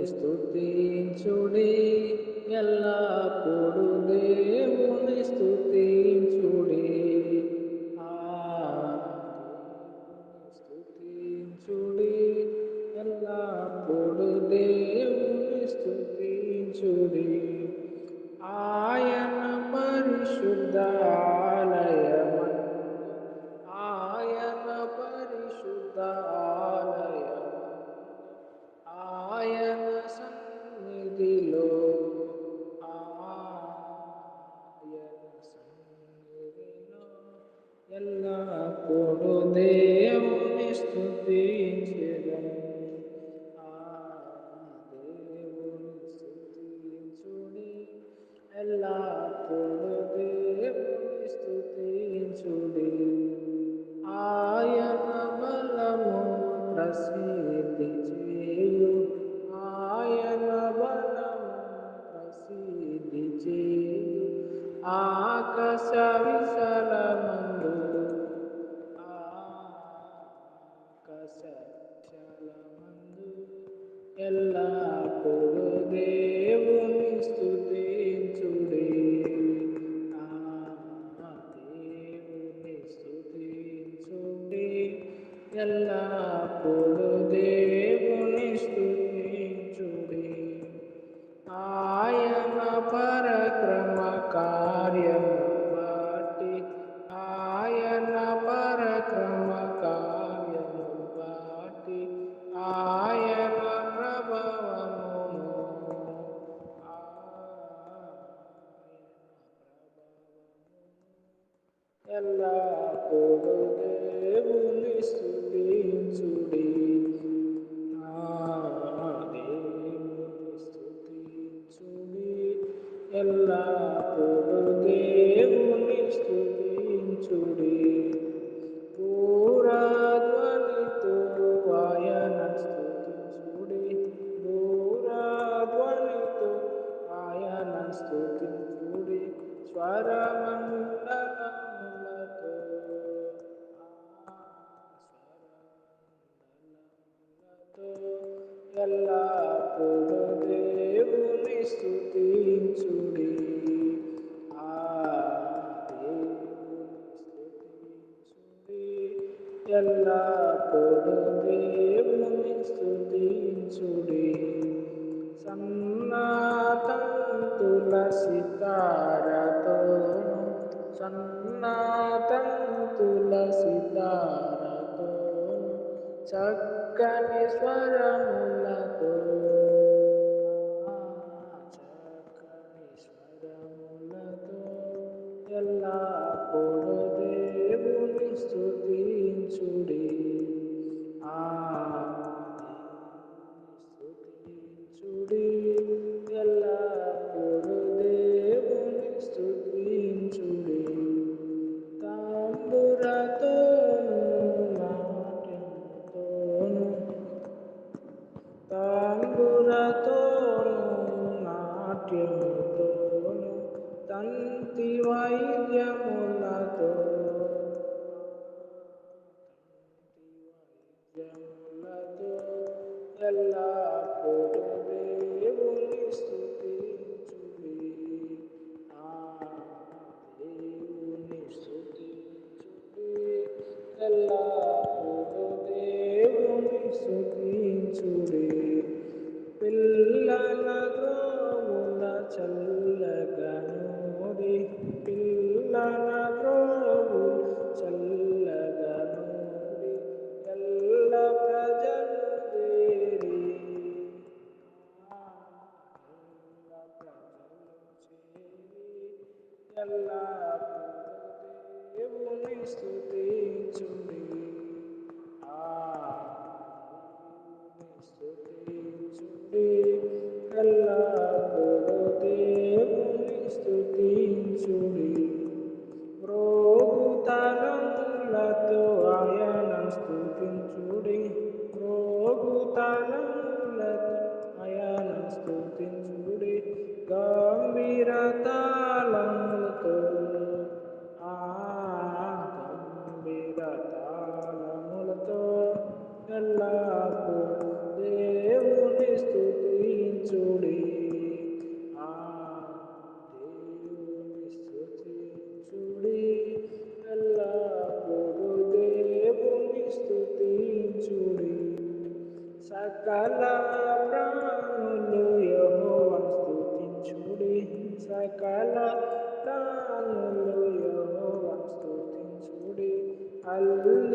స్తుతించుడి ఎల్లప్పుడు దేవుని స్తుతించుడి. ఆ దేవుని స్తుతించుడి ఎల్లప్పుడు దేవుని స్తుతించుడి. ఆయన పరిశుద్ధ ఆలయమందు ఆయన పరిశుద్ధ ఆలయమందు ఆయన సన్నిధిలో ఎల్లప్పుడు దేవుని స్తుతించెదను. దేవుని స్తుతించుడి ఎల్లప్పుడు దేవుని స్తుతించుడి. ఆయన బలము ప్రసిద్ధి చేయు ఆయన బలము ప్రసిద్ధి చేయు ఆకాశ విశాలమందు ఎల్లప్పుడు దేవుని స్తుతించుడి. దేవుని స్తుతించుడి ఎల్లప్పుడు దేవుని స్తుతించుడి. ఆయన పరక్రమ కార్యము బట్టి ఆయన పరక్రమ కార్యము బట్టి ఆయన ప్రభావమును ఎల్లప్పుడు దేవుని స్తుతించుడి. దేవుని స్తుతించుడి ఎల్లప్పుడు దేవుని స్తుతించుడి. పూరధ్వనితో ఆయన స్తుతించుడి పూరధ్వనితో ఆయన స్తుతించుడి. స్వరమండలములతో ఎల్లప్పుడు దేవుని స్తుతించుడి. ఎల్లప్పుడు దేవుని స్తుతించుడి. సన్నతంతుల సితారతోను సన్నతంతుల సితారతోను చక్కని స్వరములతో ఎల్లప్పుడు దేవుని స్తుతించుడి. స్తుతించుడి ఎల్లప్పుడు దేవుని స్తుతించుడి. తాంబురతోను నాట్యముతోను తాంబురతోను నాట్యముతోను తంతి వాయిద్యములతో ఎల్లప్పుడు దేవుని స్తుతించుడి. దేవుని స్తుతించుడి ఎల్లప్పుడు దేవుని స్తుతించుడి. పిల్లల ద్రోవుల చల్లగనూరి పిల్లల ద్రోవు చల్లగనూరి ఎల్ల ప్రజలు చేరి ఎల్లప్పుడు దేవుని స్తుతించుడి. స్తుతించుడి ఎల్లప్పుడు దేవుని స్తుతించుడి. మ్రోగుతనములతో ఆయన స్తుతించుడి మ్రోగుతనములతో ఆయన స్తుతించుడి. గంభీర తాళములతో గంభీర తాళములతో ఎల్లప్పుడు దేవుని స్తుతి సకల ప్రాణులు యెహోవాను స్తుతించుడి. సకల ప్రాణులు యెహోవాను స్తుతించుడి. హల్లెలూయా